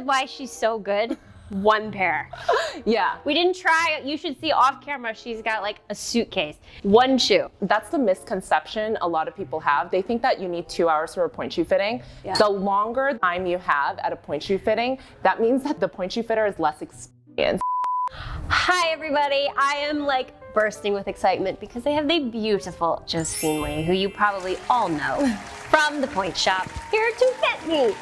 why she's so good? One pair. Yeah. We didn't try, you should see off camera, she's got like a suitcase. One shoe. That's the misconception a lot of people have. They think that you need 2 hours for a point shoe fitting. Yeah. The longer time you have at a point shoe fitting, that means that the point shoe fitter is less experienced. Hi everybody, I am like bursting with excitement because they have the beautiful Jazley, who you probably all know from the Pointe shop, here to fit me.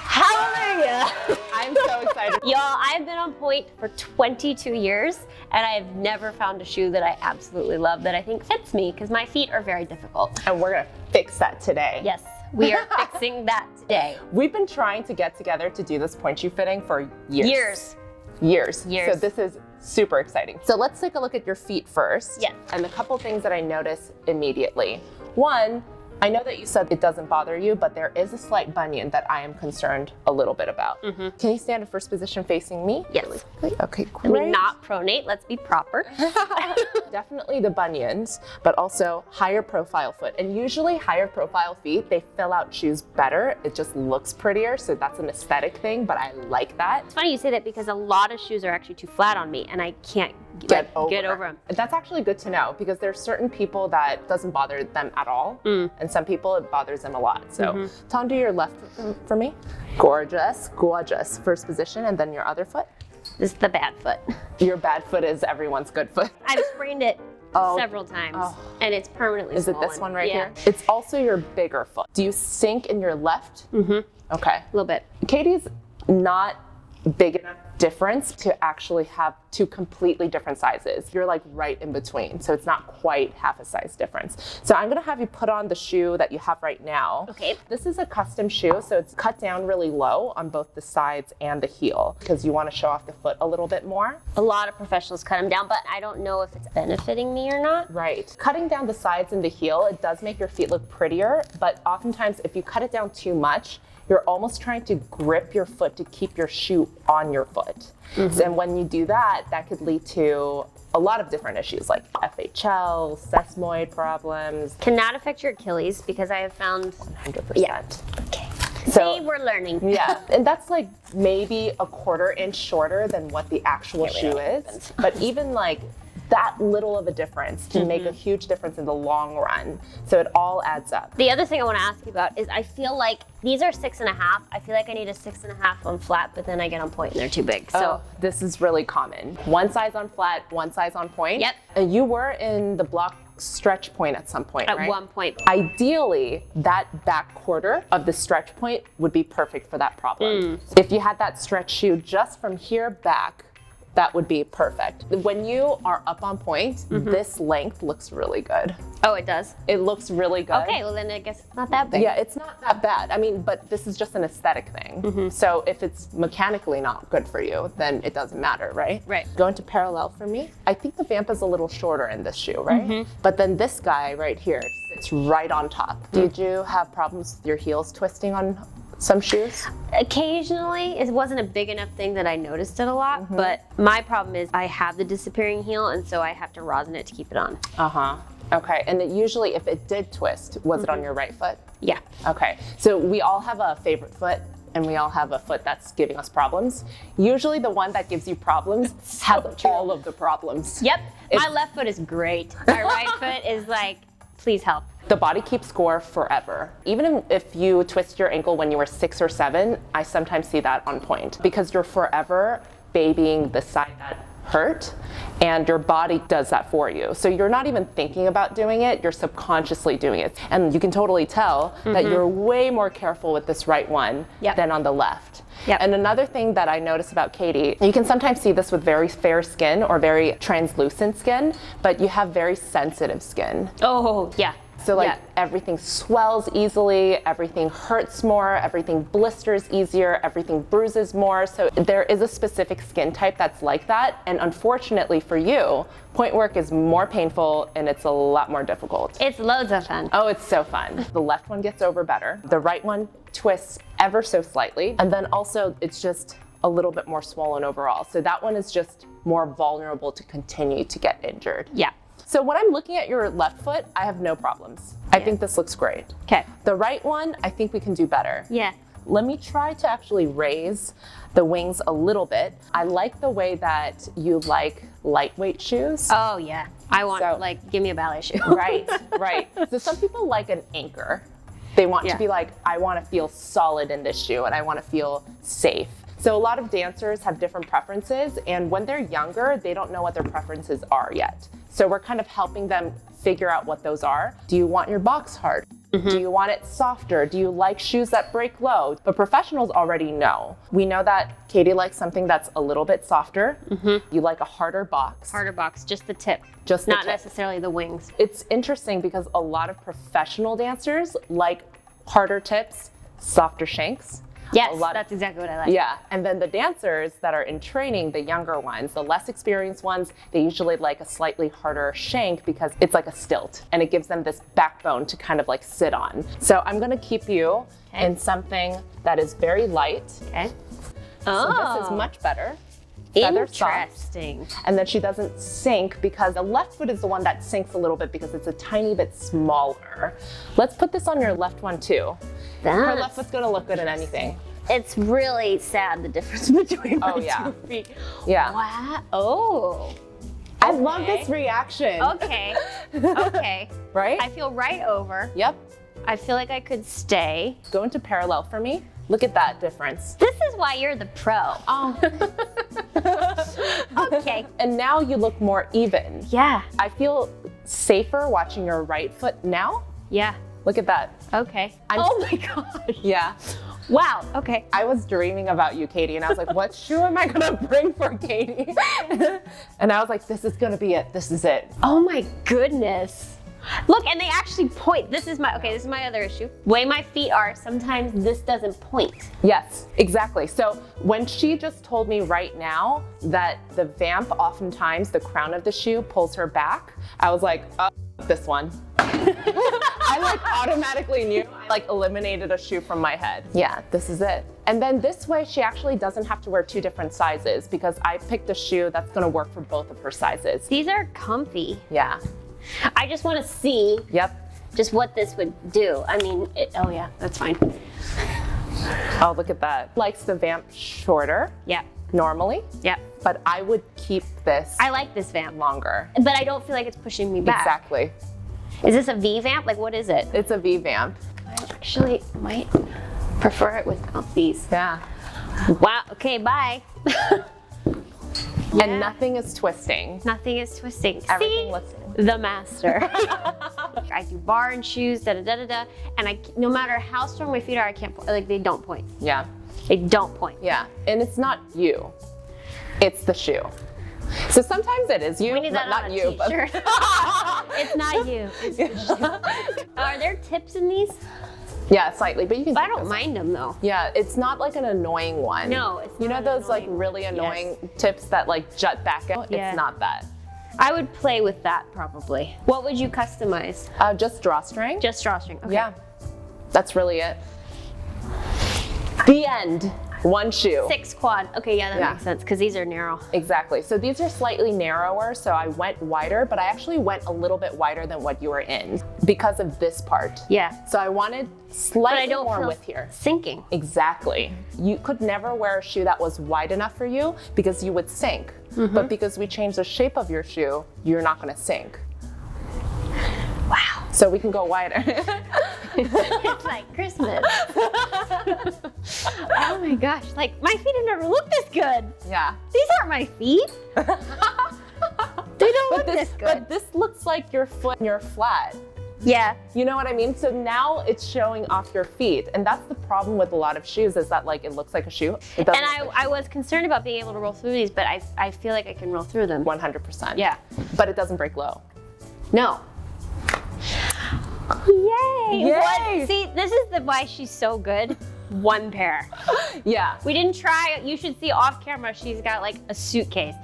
Hallelujah! I'm so excited. Y'all, I've been on Pointe for 22 years and I have never found a shoe that I absolutely love that I think fits me because my feet are very difficult. And we're gonna fix that today. Yes, we are fixing that today. We've been trying to get together to do this point shoe fitting for years. Years. So this is super exciting. So let's take a look at your feet first. Yes. And a couple things that I notice immediately. One, I know that you said it doesn't bother you, but there is a slight bunion that I am concerned a little bit about. Can you stand in first position facing me? Yes. Really quickly? Okay, I great. mean, not pronate, let's be proper. Definitely the bunions, but also higher profile foot. And usually higher profile feet, they fill out shoes better. It just looks prettier, so that's an aesthetic thing, but I like that. It's funny you say that because a lot of shoes are actually too flat on me and I can't Get over them. That's actually good to know because there's certain people that doesn't bother them at all, and some people it bothers them a lot. So Tom, do your left for me. Gorgeous, gorgeous. First position, and then your other foot. This is the bad foot. Your bad foot is everyone's good foot. I've sprained it several times and it's permanently Is swollen. it this one right here? It's also your bigger foot. Do you sink in your left? Okay. A little bit. Katie's not big enough difference to actually have two completely different sizes. You're like right in between, so it's not quite half a size difference. So I'm gonna have you put on the shoe that you have right now. Okay. This is a custom shoe, so it's cut down really low on both the sides and the heel because you want to show off the foot a little bit more. A lot of professionals cut them down, but I don't know if it's benefiting me or not. Right. Cutting down the sides and the heel, it does make your feet look prettier, but oftentimes if you cut it down too much, you're almost trying to grip your foot to keep your shoe on your foot. And when you do that, that could lead to a lot of different issues like FHL, sesamoid problems. Can that affect your Achilles? Because I have found 100%. Yeah. Okay. So See, we're learning. Yeah, and that's like maybe a 1/4 inch shorter than what the actual shoe is. But even like that little of a difference can make a huge difference in the long run. So it all adds up. The other thing I want to ask you about is I feel like these are 6.5. I feel like I need a 6.5 on flat, but then I get on point and they're too big. So this is really common. One size on flat, one size on point. Yep. And you were in the block stretch point at some point, at right? one point. Ideally, that back quarter of the stretch point would be perfect for that problem. If you had that stretch shoe just from here back, that would be perfect. When you are up on point, this length looks really good. Oh, it does? It looks really good. Okay, well then I guess it's not that big. Yeah, it's not that bad. I mean, but this is just an aesthetic thing. So if it's mechanically not good for you, then it doesn't matter, right? Right. Go into parallel for me. I think the vamp is a little shorter in this shoe, right? But then this guy right here sits right on top. Did you have problems with your heels twisting on some shoes? Occasionally, it wasn't a big enough thing that I noticed it a lot, but my problem is I have the disappearing heel and so I have to rosin it to keep it on. Okay, and it usually, if it did twist, was it on your right foot? Yeah. Okay, so we all have a favorite foot and we all have a foot that's giving us problems. Usually the one that gives you problems has all of the problems. Yep, my left foot is great. My right foot is like, please help. The body keeps score forever. Even if you twist your ankle when you were 6 or 7, I sometimes see that on point because you're forever babying the side that hurt and your body does that for you. So you're not even thinking about doing it, you're subconsciously doing it. And you can totally tell that you're way more careful with this right one than on the left. And another thing that I notice about Katie, you can sometimes see this with very fair skin or very translucent skin, but you have very sensitive skin. Oh, yeah. So like everything swells easily, everything hurts more, everything blisters easier, everything bruises more. So there is a specific skin type that's like that. And unfortunately for you, point work is more painful and it's a lot more difficult. It's loads of fun. Oh, it's so fun. The left one gets over better. The right one twists ever so slightly. And then also it's just a little bit more swollen overall. So that one is just more vulnerable to continue to get injured. Yeah. So when I'm looking at your left foot, I have no problems. I think this looks great. Okay. The right one, I think we can do better. Yeah. Let me try to actually raise the wings a little bit. I like the way that you like lightweight shoes. Oh yeah, I want give me a ballet shoe. Right, right. So some people like an anchor. They want to be like, I want to feel solid in this shoe and I want to feel safe. So a lot of dancers have different preferences, and when they're younger, they don't know what their preferences are yet. So we're kind of helping them figure out what those are. Do you want your box hard? Do you want it softer? Do you like shoes that break low? But professionals already know. We know that Katie likes something that's a little bit softer. You like a harder box. Harder box, just the tip. Just the not tip. necessarily the wings. It's interesting because a lot of professional dancers like harder tips, softer shanks. Yes, that's exactly what I like. Yeah, and then the dancers that are in training, the younger ones, the less experienced ones, they usually like a slightly harder shank because it's like a stilt and it gives them this backbone to kind of like sit on. So I'm gonna keep you in something that is very light. Okay. So this is much better. Interesting. And then she doesn't sink because the left foot is the one that sinks a little bit because it's a tiny bit smaller. Let's put this on your left one too. Her left foot's gonna look good in anything. It's really sad, the difference between my two feet. Yeah. Wow. Oh. I love this reaction. Okay. Okay. Right? I feel right over. Yep. I feel like I could stay. Go into parallel for me. Look at that difference. This is why you're the pro. Oh. Okay. And now you look more even. Yeah. I feel safer watching your right foot now. Yeah. Look at that. Okay. Oh my gosh. Yeah. Wow. Okay. I was dreaming about you, Katie, and I was like, what shoe am I gonna bring for Katie? And I was like, this is gonna be it. This is it. Oh my goodness. Look, and they actually point. This is my other issue. The way my feet are, sometimes this doesn't point. Yes, exactly. So when she just told me right now that the vamp, oftentimes the crown of the shoe pulls her back, I was like, oh, this one. I like automatically knew. I like eliminated a shoe from my head. Yeah, this is it. And then this way she actually doesn't have to wear two different sizes because I picked a shoe that's gonna work for both of her sizes. These are comfy. Yeah. I just want to see just what this would do. I mean, oh yeah, that's fine. Oh, look at that. Likes the vamp shorter. Yeah. Normally. Yeah. But I would keep this. I like this vamp longer. But I don't feel like it's pushing me back. Exactly. Is this a V vamp? Like, what is it? It's a V vamp. I actually might prefer it without these. Yeah. Wow. Okay, bye. And nothing is twisting. Nothing is twisting. Everything looks the master. I do bar and shoes, and no matter how strong my feet are, I can't point. Like, they don't point. Yeah. They don't point. Yeah. And it's not you. It's the shoe. So sometimes it is you, we need that not on a you. T-shirt. It's not you. It's the shoe. Are there tips in these? Yeah, slightly, but you can. But I don't mind them though. Yeah, it's not like an annoying one. No, it's not. You know those like really annoying tips that like jut back out? Yeah. It's not that. I would play with that probably. What would you customize? Just drawstring. Just drawstring. Okay. Yeah, that's really it. The end. One shoe. 6 quad. Okay, yeah, that makes sense because these are narrow. Exactly. So these are slightly narrower, so I went wider, but I actually went a little bit wider than what you were in because of this part. Yeah. So I wanted slightly more width here. Sinking. Exactly. You could never wear a shoe that was wide enough for you because you would sink. But because we changed the shape of your shoe, you're not going to sink. Wow. So we can go wider. It's like Christmas. Oh my gosh, like my feet have never looked this good. Yeah. These aren't my feet. They don't look this good. But this looks like your foot and you're flat. Yeah. You know what I mean? So now it's showing off your feet. And that's the problem with a lot of shoes is that like it looks like a shoe. It doesn't And I was concerned about being able to roll through these, but I feel like I can roll through them. 100%. Yeah. But it doesn't break low. No. Yay! Yay! See, this is why she's so good. One pair. Yeah. We didn't try, you should see off camera, she's got like a suitcase.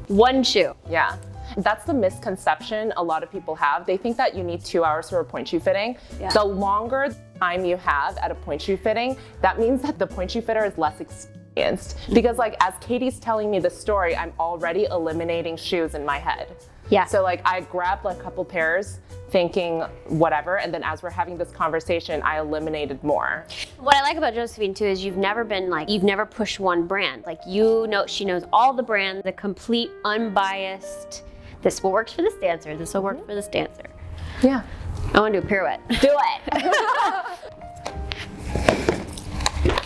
One shoe. Yeah. That's the misconception a lot of people have. They think that you need 2 hours for a point shoe fitting. Yeah. The longer time you have at a point shoe fitting, that means that the point shoe fitter is less experienced. Because like as Katie's telling me the story, I'm already eliminating shoes in my head. Yeah. So like I grabbed like a couple pairs thinking whatever, and then as we're having this conversation, I eliminated more. What I like about Josephine too is you've never pushed one brand. Like she knows all the brands, the complete unbiased, this will work for this dancer, this will work for this dancer. Yeah. I want to do a pirouette. Do it!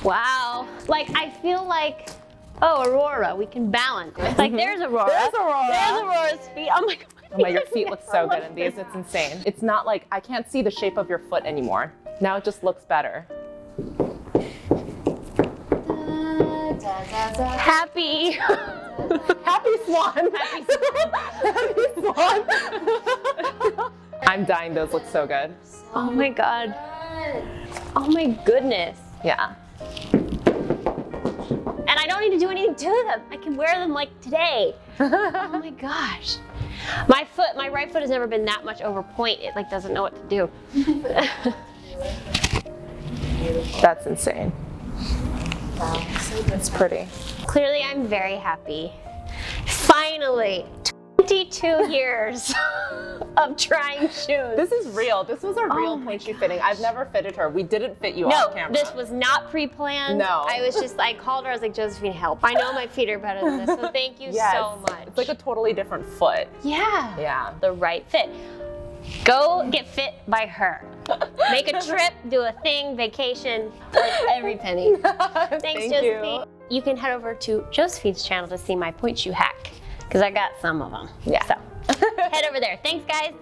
Wow. Like I feel like, oh, Aurora, we can balance. Like there's Aurora. There's Aurora. There's Aurora's feet. Oh my God. Oh my, your feet look so good in these, it's insane. It's not like, I can't see the shape of your foot anymore. Now it just looks better. Happy. Happy swan. Happy swan. Happy swan. I'm dying, those look so good. Oh my God. Oh my goodness. Yeah. And I don't need to do anything to them. I can wear them like today. Oh my gosh. My right foot has never been that much over point. It like doesn't know what to do. That's insane. Wow, it's pretty. Clearly I'm very happy. Finally, 22 years of trying shoes. This is real. This was a real point shoe fitting. I've never fitted her. We didn't fit you off camera. No, this was not pre-planned. No. I called her, I was like, Josephine, help. I know my feet are better than this, so thank you so much. It's like a totally different foot. Yeah. Yeah. The right fit. Go get fit by her. Make a trip, do a thing, vacation, worth every penny. Thanks, Josephine. You can head over to Josephine's channel to see my point shoe hack, because I got some of them. Yeah. So head over there. Thanks, guys.